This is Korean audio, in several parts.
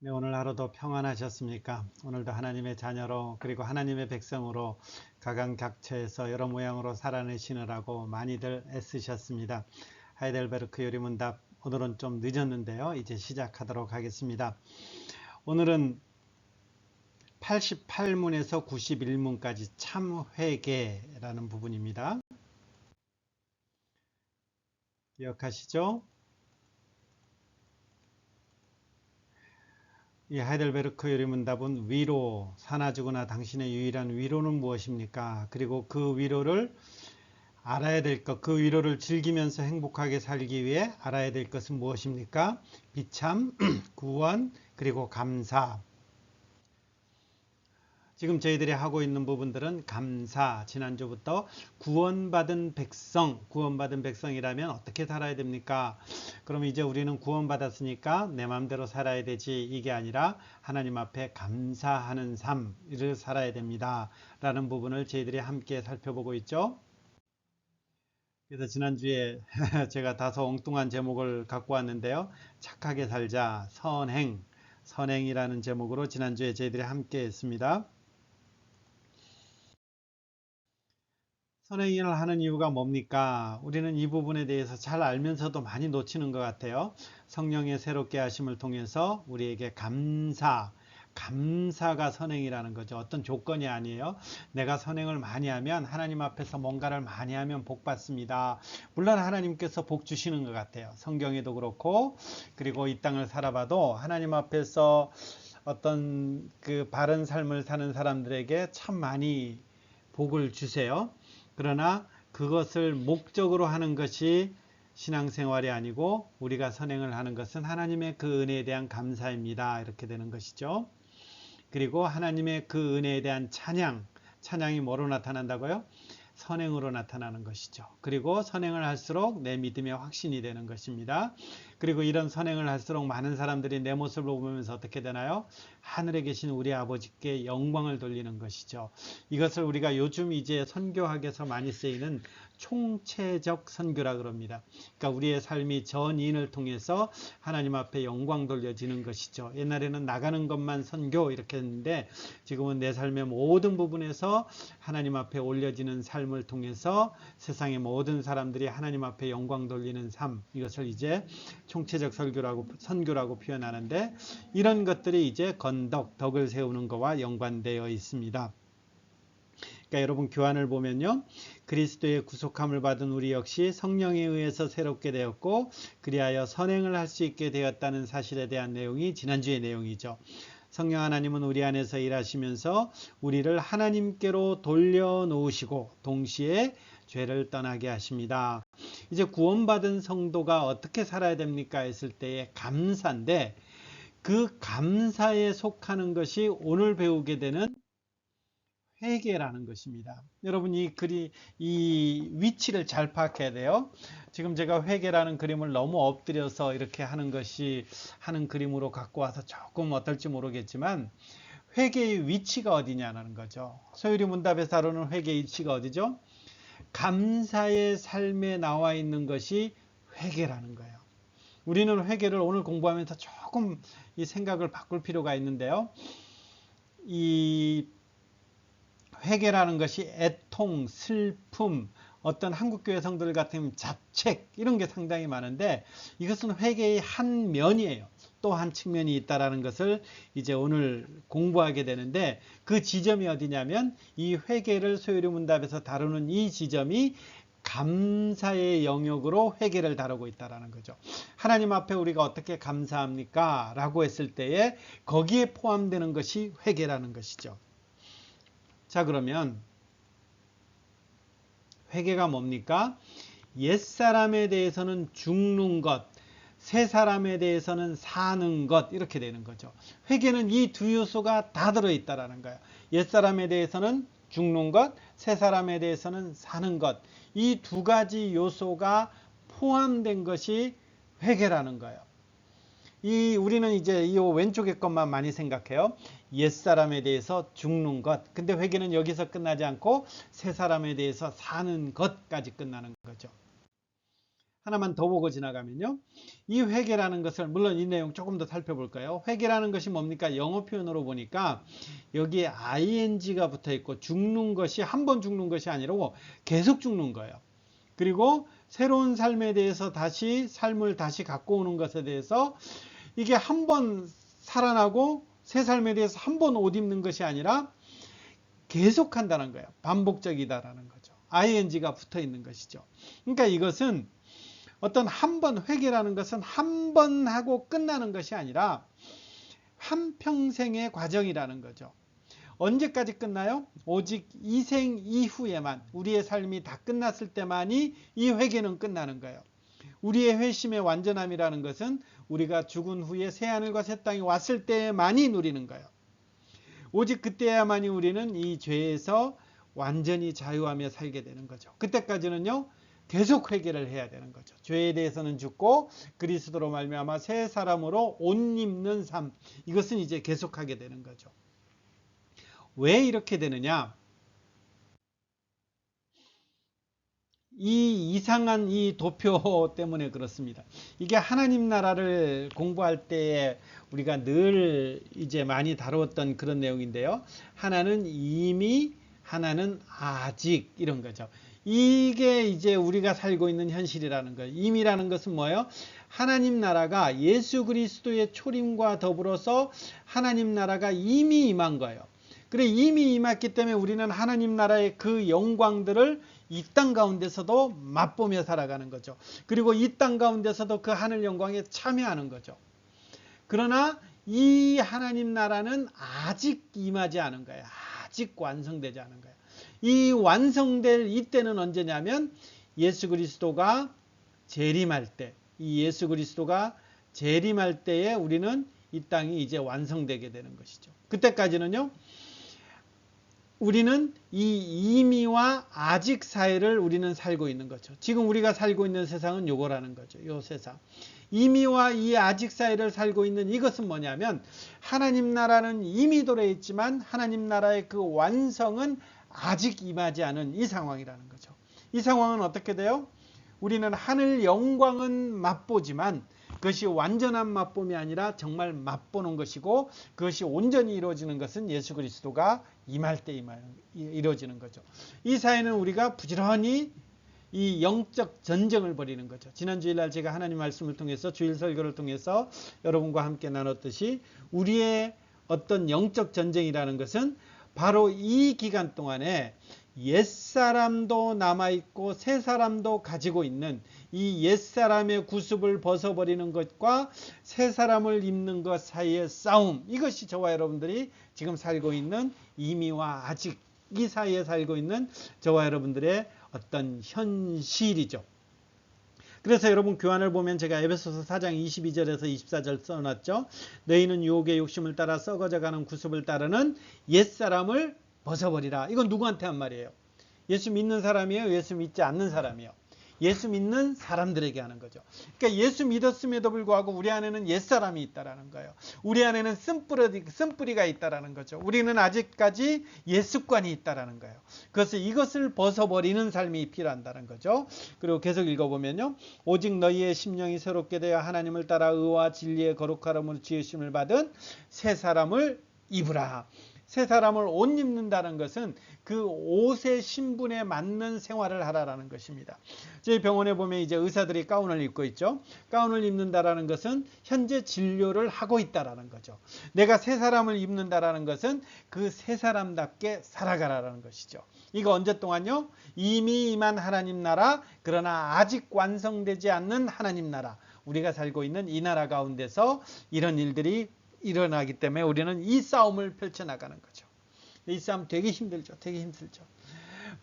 네, 오늘 하루도 평안하셨습니까? 오늘도 하나님의 자녀로 그리고 하나님의 백성으로 각양각처에서 여러 모양으로 살아내시느라고 많이들 애쓰셨습니다. 하이델베르크 요리문답 오늘은 좀 늦었는데요. 이제 시작하도록 하겠습니다. 오늘은 88문에서 91문까지 참회개라는 부분입니다. 기억하시죠? 이 하이델베르크 요리문답은 위로, 사나주거나 당신의 유일한 위로는 무엇입니까? 그리고 그 위로를 알아야 될 것, 그 위로를 즐기면서 행복하게 살기 위해 알아야 될 것은 무엇입니까? 비참, 구원, 그리고 감사. 지금 저희들이 하고 있는 부분들은 감사, 지난주부터 구원받은 백성, 구원받은 백성이라면 어떻게 살아야 됩니까? 그럼 이제 우리는 구원받았으니까 내 마음대로 살아야 되지, 이게 아니라 하나님 앞에 감사하는 삶을 살아야 됩니다 라는 부분을 저희들이 함께 살펴보고 있죠. 그래서 지난주에 제가 다소 엉뚱한 제목을 갖고 왔는데요. 착하게 살자, 선행, 선행이라는 제목으로 지난주에 저희들이 함께 했습니다. 선행을 하는 이유가 뭡니까? 우리는 이 부분에 대해서 잘 알면서도 많이 놓치는 것 같아요. 성령의 새롭게 하심을 통해서 우리에게 감사가 선행이라는 거죠. 어떤 조건이 아니에요. 내가 선행을 많이 하면 하나님 앞에서 뭔가를 많이 하면 복 받습니다. 물론 하나님께서 복 주시는 것 같아요. 성경에도 그렇고, 그리고 이 땅을 살아봐도 하나님 앞에서 어떤 그 바른 삶을 사는 사람들에게 참 많이 복을 주세요. 그러나 그것을 목적으로 하는 것이 신앙생활이 아니고 우리가 선행을 하는 것은 하나님의 그 은혜에 대한 감사입니다. 이렇게 되는 것이죠. 그리고 하나님의 그 은혜에 대한 찬양이 뭐로 나타난다고요? 선행으로 나타나는 것이죠. 그리고 선행을 할수록 내 믿음의 확신이 되는 것입니다. 그리고 이런 선행을 할수록 많은 사람들이 내 모습을 보면서 어떻게 되나요? 하늘에 계신 우리 아버지께 영광을 돌리는 것이죠. 이것을 우리가 요즘 이제 선교학에서 많이 쓰이는 총체적 선교라 그럽니다. 그러니까 우리의 삶이 전인을 통해서 하나님 앞에 영광 돌려지는 것이죠. 옛날에는 나가는 것만 선교 이렇게 했는데 지금은 내 삶의 모든 부분에서 하나님 앞에 올려지는 삶을 통해서 세상의 모든 사람들이 하나님 앞에 영광 돌리는 삶, 이것을 이제 총체적 선교라고 표현하는데, 이런 것들이 이제 덕을 세우는 것과 연관되어 있습니다. 그러니까 여러분 교환을 보면요, 그리스도의 구속함을 받은 우리 역시 성령에 의해서 새롭게 되었고 그리하여 선행을 할 수 있게 되었다는 사실에 대한 내용이 지난주의 내용이죠. 성령 하나님은 우리 안에서 일하시면서 우리를 하나님께로 돌려놓으시고 동시에 죄를 떠나게 하십니다. 이제 구원받은 성도가 어떻게 살아야 됩니까 했을 때의 감사인데, 그 감사에 속하는 것이 오늘 배우게 되는 회개라는 것입니다. 여러분 이 위치를 잘 파악해야 돼요. 지금 제가 회개라는 그림을 너무 엎드려서 이렇게 하는 그림으로 갖고 와서 조금 어떨지 모르겠지만, 회개의 위치가 어디냐는 거죠. 소유리 문답에서 다루는 회개의 위치가 어디죠? 감사의 삶에 나와 있는 것이 회개라는 거예요. 우리는 회개를 오늘 공부하면서 조금 이 생각을 바꿀 필요가 있는데요. 이 회개라는 것이 애통, 슬픔, 어떤 한국교회 성들 같은 자책, 이런 게 상당히 많은데 이것은 회개의 한 면이에요. 또 한 측면이 있다는 것을 이제 오늘 공부하게 되는데, 그 지점이 어디냐면 이 회개를 소유리 문답에서 다루는 이 지점이 감사의 영역으로 회개를 다루고 있다는 거죠. 하나님 앞에 우리가 어떻게 감사합니까? 라고 했을 때에 거기에 포함되는 것이 회개라는 것이죠. 자, 그러면 회개가 뭡니까? 옛사람에 대해서는 죽는 것, 새사람에 대해서는 사는 것, 이렇게 되는 거죠. 회개는 이 두 요소가 다 들어있다는 거예요. 옛사람에 대해서는 죽는 것, 새사람에 대해서는 사는 것, 이 두 가지 요소가 포함된 것이 회개라는 거예요. 우리는 이제 이 왼쪽의 것만 많이 생각해요. 옛사람에 대해서 죽는 것. 근데 회개는 여기서 끝나지 않고 새사람에 대해서 사는 것까지 끝나는 거죠. 하나만 더 보고 지나가면요. 이 회개라는 것을, 물론 이 내용 조금 더 살펴볼까요? 회개라는 것이 뭡니까? 영어 표현으로 보니까 여기에 ing가 붙어 있고 죽는 것이 한 번 죽는 것이 아니고 계속 죽는 거예요. 그리고 새로운 삶에 대해서 다시 삶을 다시 갖고 오는 것에 대해서 이게 한 번 살아나고 새 삶에 대해서 한 번 옷 입는 것이 아니라 계속한다는 거예요. 반복적이다라는 거죠. ing가 붙어 있는 것이죠. 그러니까 이것은 어떤 한 번 회개라는 것은 한 번 하고 끝나는 것이 아니라 한평생의 과정이라는 거죠. 언제까지 끝나요? 오직 이 생 이후에만, 우리의 삶이 다 끝났을 때만이 이 회개는 끝나는 거예요. 우리의 회심의 완전함이라는 것은 우리가 죽은 후에 새하늘과 새 땅이 왔을 때만이 누리는 거예요. 오직 그때야만이 우리는 이 죄에서 완전히 자유하며 살게 되는 거죠. 그때까지는요, 계속 회개를 해야 되는 거죠. 죄에 대해서는 죽고 그리스도로 말미암아 새 사람으로 옷 입는 삶, 이것은 이제 계속하게 되는 거죠. 왜 이렇게 되느냐? 이 이상한 이 도표 때문에 그렇습니다. 이게 하나님 나라를 공부할 때 우리가 늘 이제 많이 다루었던 그런 내용인데요. 하나는 이미, 하나는 아직, 이런 거죠. 이게 이제 우리가 살고 있는 현실이라는 거예요. 이미라는 것은 뭐예요? 하나님 나라가 예수 그리스도의 초림과 더불어서 하나님 나라가 이미 임한 거예요. 그래, 이미 임했기 때문에 우리는 하나님 나라의 그 영광들을 이 땅 가운데서도 맛보며 살아가는 거죠. 그리고 이 땅 가운데서도 그 하늘 영광에 참여하는 거죠. 그러나 이 하나님 나라는 아직 임하지 않은 거예요. 아직 완성되지 않은 거예요. 이 완성될 이때는 언제냐면 예수 그리스도가 재림할 때, 이 예수 그리스도가 재림할 때에 우리는 이 땅이 이제 완성되게 되는 것이죠. 그때까지는요, 우리는 이 이미와 아직 사이를 우리는 살고 있는 거죠. 지금 우리가 살고 있는 세상은 요거라는 거죠. 요 세상. 이미와 이 아직 사이를 살고 있는 이것은 뭐냐면 하나님 나라는 이미 도래했지만 하나님 나라의 그 완성은 아직 임하지 않은 이 상황이라는 거죠. 이 상황은 어떻게 돼요? 우리는 하늘 영광은 맛보지만 그것이 완전한 맛봄이 아니라 정말 맛보는 것이고, 그것이 온전히 이루어지는 것은 예수 그리스도가 임할 때 이루어지는 거죠. 이 사이는 우리가 부지런히 이 영적 전쟁을 벌이는 거죠. 지난 주일날 제가 하나님 말씀을 통해서 주일 설교를 통해서 여러분과 함께 나눴듯이 우리의 어떤 영적 전쟁이라는 것은 바로 이 기간 동안에 옛사람도 남아있고 새사람도 가지고 있는 이 옛사람의 구습을 벗어버리는 것과 새사람을 입는 것 사이의 싸움, 이것이 저와 여러분들이 지금 살고 있는 이미와 아직 이 사이에 살고 있는 저와 여러분들의 어떤 현실이죠. 그래서 여러분 교환을 보면 제가 에베소서 4장 22절에서 24절 써놨죠. 너희는 유혹의 욕심을 따라 썩어져가는 구습을 따르는 옛사람을 벗어버리라. 이건 누구한테 한 말이에요? 예수 믿는 사람이에요? 예수 믿지 않는 사람이에요? 예수 믿는 사람들에게 하는 거죠. 그러니까 예수 믿었음에도 불구하고 우리 안에는 옛사람이 있다라는 거예요. 우리 안에는 쓴뿌리가 있다라는 거죠. 우리는 아직까지 옛습관이 있다라는 거예요. 그래서 이것을 벗어버리는 삶이 필요한다는 거죠. 그리고 계속 읽어보면요. 오직 너희의 심령이 새롭게 되어 하나님을 따라 의와 진리의 거룩함으로 지으심을 받은 새 사람을 입으라. 새 사람을 옷 입는다는 것은 그 옷의 신분에 맞는 생활을 하라라는 것입니다. 저희 병원에 보면 이제 의사들이 가운을 입고 있죠. 가운을 입는다라는 것은 현재 진료를 하고 있다라는 거죠. 내가 새 사람을 입는다라는 것은 그 새 사람답게 살아가라는 것이죠. 이거 언제 동안요? 이미 임한 하나님 나라, 그러나 아직 완성되지 않는 하나님 나라, 우리가 살고 있는 이 나라 가운데서 이런 일들이 일어나기 때문에 우리는 이 싸움을 펼쳐나가는 거죠. 이 싸움 되게 힘들죠. 되게 힘들죠.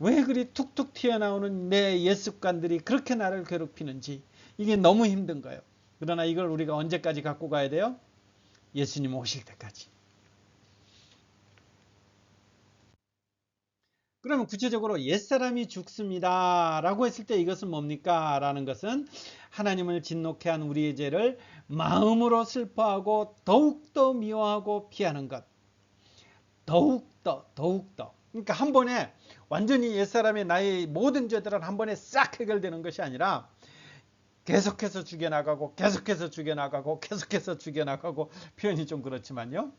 왜 그리 툭툭 튀어나오는 내 옛습관들이 그렇게 나를 괴롭히는지, 이게 너무 힘든 거예요. 그러나 이걸 우리가 언제까지 갖고 가야 돼요? 예수님 오실 때까지. 그러면 구체적으로 옛사람이 죽습니다 라고 했을 때 이것은 뭡니까? 라는 것은 하나님을 진노케 한 우리의 죄를 마음으로 슬퍼하고 더욱더 미워하고 피하는 것. 더욱더. 그러니까 한 번에 완전히 옛사람의 나의 모든 죄들은 한 번에 싹 해결되는 것이 아니라 계속해서 죽여나가고 계속해서 죽여나가고 계속해서 죽여나가고 표현이 좀 그렇지만요.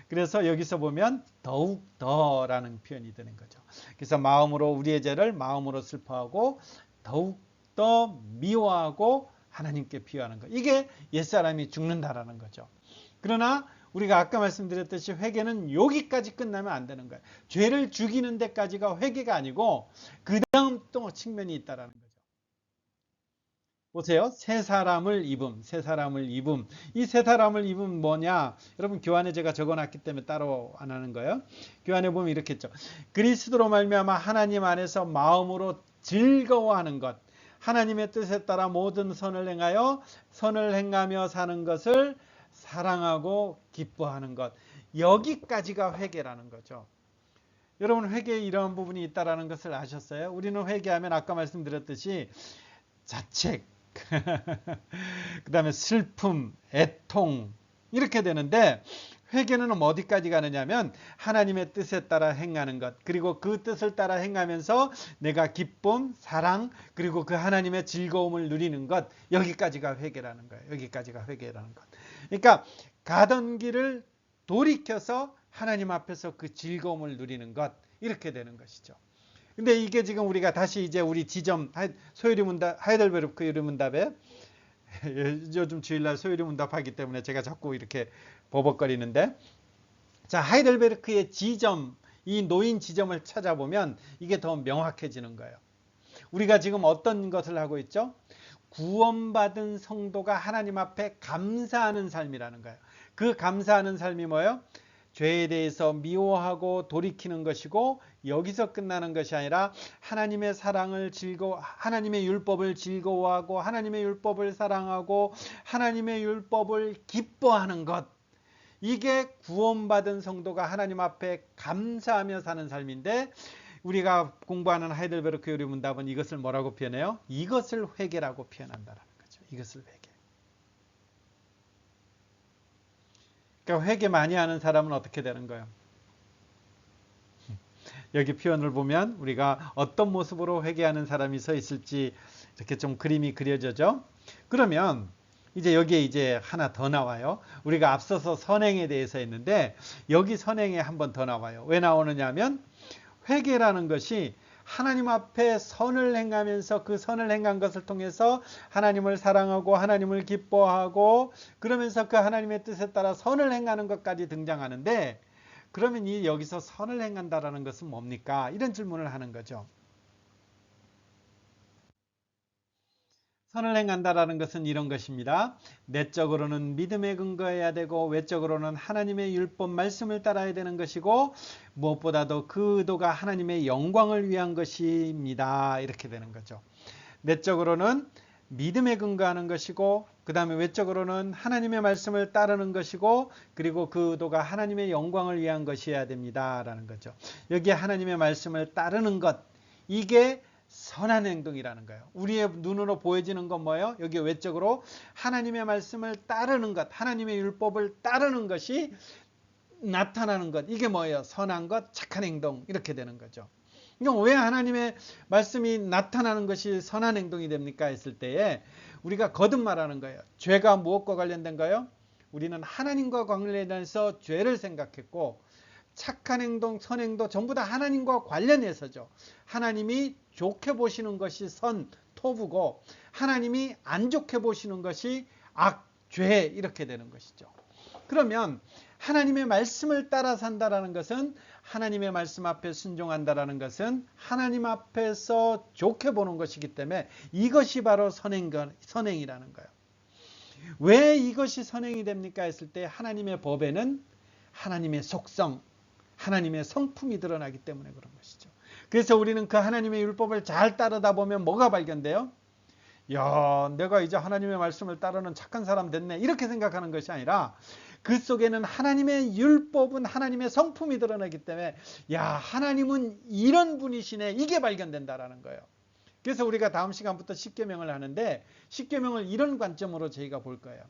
그래서 여기서 보면 더욱 더라는 표현이 되는 거죠. 그래서 마음으로 우리의 죄를 마음으로 슬퍼하고 더욱 더 미워하고 하나님께 비유하는 것. 이게 옛사람이 죽는다라는 거죠. 그러나 우리가 아까 말씀드렸듯이 회개는 여기까지 끝나면 안 되는 거예요. 죄를 죽이는 데까지가 회개가 아니고 그 다음 또 측면이 있다라는 거죠. 보세요. 새 사람을 입음, 새 사람을 입음. 이 새 사람을 입음 뭐냐? 여러분 교환에 제가 적어놨기 때문에 따로 안 하는 거예요. 교환에 보면 이렇게 했죠. 그리스도로 말미암아 하나님 안에서 마음으로 즐거워하는 것. 하나님의 뜻에 따라 모든 선을 행하여 선을 행하며 사는 것을 사랑하고 기뻐하는 것. 여기까지가 회개라는 거죠. 여러분 회개에 이러한 부분이 있다는 것을 아셨어요? 우리는 회개하면 아까 말씀드렸듯이 자책, 그 다음에 슬픔, 애통 이렇게 되는데 회개는 어디까지 가느냐면 하나님의 뜻에 따라 행하는 것, 그리고 그 뜻을 따라 행하면서 내가 기쁨, 사랑, 그리고 그 하나님의 즐거움을 누리는 것, 여기까지가 회개라는 거예요. 여기까지가 회개라는 것. 그러니까 가던 길을 돌이켜서 하나님 앞에서 그 즐거움을 누리는 것, 이렇게 되는 것이죠. 근데 이게 지금 우리가 다시 이제 우리 지점 소요리 문답 하이델베르크 요리 문답에 요즘 주일날 소요리 문답하기 때문에 제가 자꾸 이렇게 버벅거리는데, 자 하이델베르크의 지점, 이 노인 지점을 찾아보면 이게 더 명확해지는 거예요. 우리가 지금 어떤 것을 하고 있죠? 구원받은 성도가 하나님 앞에 감사하는 삶이라는 거예요. 그 감사하는 삶이 뭐예요? 죄에 대해서 미워하고 돌이키는 것이고, 여기서 끝나는 것이 아니라 하나님의 사랑을 하나님의 율법을 즐거워하고 하나님의 율법을 사랑하고 하나님의 율법을 기뻐하는 것. 이게 구원받은 성도가 하나님 앞에 감사하며 사는 삶인데, 우리가 공부하는 하이델베르크 요리 문답은 이것을 뭐라고 표현해요? 이것을 회개라고 표현한다는 거죠. 이것을 회개. 그러니까 회개 많이 하는 사람은 어떻게 되는 거예요? 여기 표현을 보면 우리가 어떤 모습으로 회개하는 사람이 서 있을지 이렇게 좀 그림이 그려져죠. 그러면 이제 여기에 이제 하나 더 나와요. 우리가 앞서서 선행에 대해서 했는데 여기 선행에 한 번 더 나와요. 왜 나오느냐 하면 회개라는 것이 하나님 앞에 선을 행하면서 그 선을 행한 것을 통해서 하나님을 사랑하고 하나님을 기뻐하고, 그러면서 그 하나님의 뜻에 따라 선을 행하는 것까지 등장하는데, 그러면 이 여기서 선을 행한다라는 것은 뭡니까? 이런 질문을 하는 거죠. 선을 행한다라는 것은 이런 것입니다. 내적으로는 믿음에 근거해야 되고 외적으로는 하나님의 율법 말씀을 따라야 되는 것이고, 무엇보다도 그 의도가 하나님의 영광을 위한 것입니다. 이렇게 되는 거죠. 내적으로는 믿음에 근거하는 것이고, 그 다음에 외적으로는 하나님의 말씀을 따르는 것이고, 그리고 그 의도가 하나님의 영광을 위한 것이어야 됩니다 라는 거죠. 여기에 하나님의 말씀을 따르는 것, 이게 선한 행동이라는 거예요. 우리의 눈으로 보여지는 건 뭐예요? 여기 외적으로 하나님의 말씀을 따르는 것, 하나님의 율법을 따르는 것이 나타나는 것, 이게 뭐예요? 선한 것, 착한 행동, 이렇게 되는 거죠. 그러니까 왜 하나님의 말씀이 나타나는 것이 선한 행동이 됩니까? 했을 때에 우리가 거듭 말하는 거예요. 죄가 무엇과 관련된가요? 우리는 하나님과 관련해서 죄를 생각했고, 착한 행동, 선행도 전부 다 하나님과 관련해서죠. 하나님이 좋게 보시는 것이 선, 토부고, 하나님이 안 좋게 보시는 것이 악, 죄, 이렇게 되는 것이죠. 그러면 하나님의 말씀을 따라 산다라는 것은, 하나님의 말씀 앞에 순종한다라는 것은 하나님 앞에서 좋게 보는 것이기 때문에 이것이 바로 선행이라는 거예요. 왜 이것이 선행이 됩니까? 했을 때 하나님의 법에는 하나님의 속성, 하나님의 성품이 드러나기 때문에 그런 것이죠. 그래서 우리는 그 하나님의 율법을 잘 따르다 보면 뭐가 발견돼요? 야, 내가 이제 하나님의 말씀을 따르는 착한 사람 됐네, 이렇게 생각하는 것이 아니라 그 속에는 하나님의 율법은 하나님의 성품이 드러나기 때문에, 야, 하나님은 이런 분이시네, 이게 발견된다라는 거예요. 그래서 우리가 다음 시간부터 십계명을 하는데 십계명을 이런 관점으로 저희가 볼 거예요.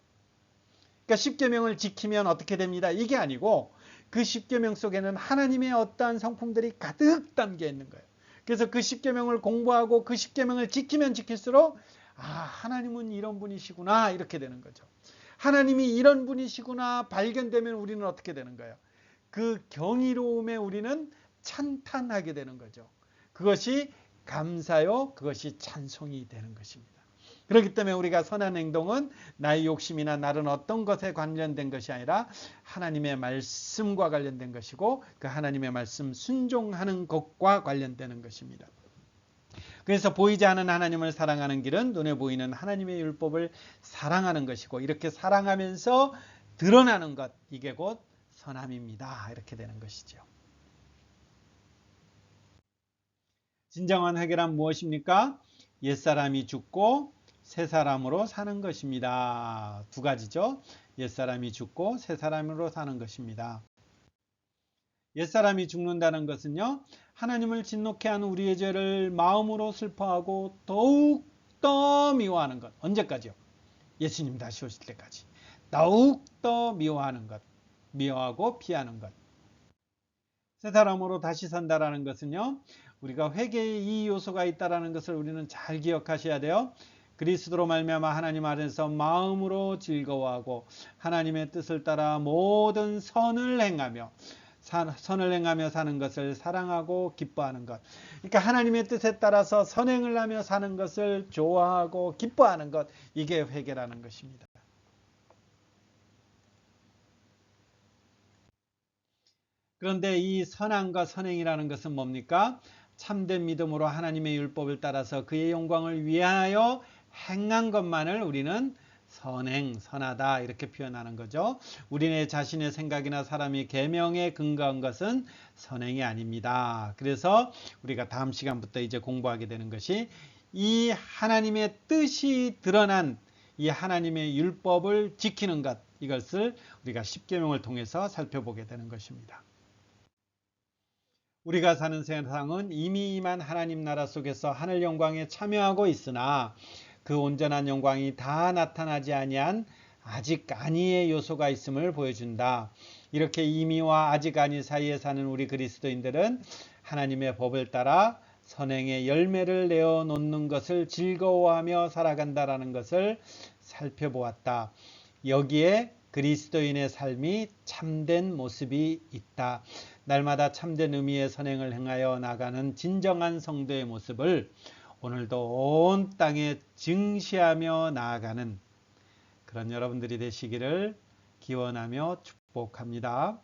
그러니까 십계명을 지키면 어떻게 됩니다, 이게 아니고 그 십계명 속에는 하나님의 어떠한 성품들이 가득 담겨 있는 거예요. 그래서 그 십계명을 공부하고 그 십계명을 지키면 지킬수록 하나님은 이런 분이시구나 이렇게 되는 거죠. 하나님이 이런 분이시구나 발견되면 우리는 어떻게 되는 거예요? 그 경이로움에 우리는 찬탄하게 되는 거죠. 그것이 감사요, 그것이 찬송이 되는 것입니다. 그렇기 때문에 우리가 선한 행동은 나의 욕심이나 다른 어떤 것에 관련된 것이 아니라 하나님의 말씀과 관련된 것이고 그 하나님의 말씀 순종하는 것과 관련되는 것입니다. 그래서 보이지 않는 하나님을 사랑하는 길은 눈에 보이는 하나님의 율법을 사랑하는 것이고 이렇게 사랑하면서 드러나는 것, 이게 곧 선함입니다. 이렇게 되는 것이죠. 진정한 회개란 무엇입니까? 옛사람이 죽고 새 사람으로 사는 것입니다. 두 가지죠. 옛사람이 죽고 새 사람으로 사는 것입니다. 옛사람이 죽는다는 것은요, 하나님을 진노케 하는 우리의 죄를 마음으로 슬퍼하고 더욱더 미워하는 것. 언제까지요? 예수님 다시 오실 때까지. 더욱더 미워하는 것. 미워하고 피하는 것. 새 사람으로 다시 산다라는 것은요, 우리가 회개의 이 요소가 있다라는 것을 우리는 잘 기억하셔야 돼요. 그리스도로 말미암아 하나님 안에서 마음으로 즐거워하고 하나님의 뜻을 따라 모든 선을 행하며 사는 것을 사랑하고 기뻐하는 것. 그러니까 하나님의 뜻에 따라서 선행을 하며 사는 것을 좋아하고 기뻐하는 것. 이게 회개라는 것입니다. 그런데 이 선함과 선행이라는 것은 뭡니까? 참된 믿음으로 하나님의 율법을 따라서 그의 영광을 위하여 행한 것만을 우리는 선행, 선하다 이렇게 표현하는 거죠. 우리네 자신의 생각이나 사람이 계명에 근거한 것은 선행이 아닙니다. 그래서 우리가 다음 시간부터 이제 공부하게 되는 것이 이 하나님의 뜻이 드러난 이 하나님의 율법을 지키는 것, 이것을 우리가 십계명을 통해서 살펴보게 되는 것입니다. 우리가 사는 세상은 이미 임한 하나님 나라 속에서 하늘 영광에 참여하고 있으나 그 온전한 영광이 다 나타나지 아니한 아직 아니의 요소가 있음을 보여준다. 이렇게 이미와 아직 아니 사이에 사는 우리 그리스도인들은 하나님의 법을 따라 선행의 열매를 내어 놓는 것을 즐거워하며 살아간다라는 것을 살펴보았다. 여기에 그리스도인의 삶이 참된 모습이 있다. 날마다 참된 의미의 선행을 행하여 나가는 진정한 성도의 모습을 오늘도 온 땅에 증시하며 나아가는 그런 여러분들이 되시기를 기원하며 축복합니다.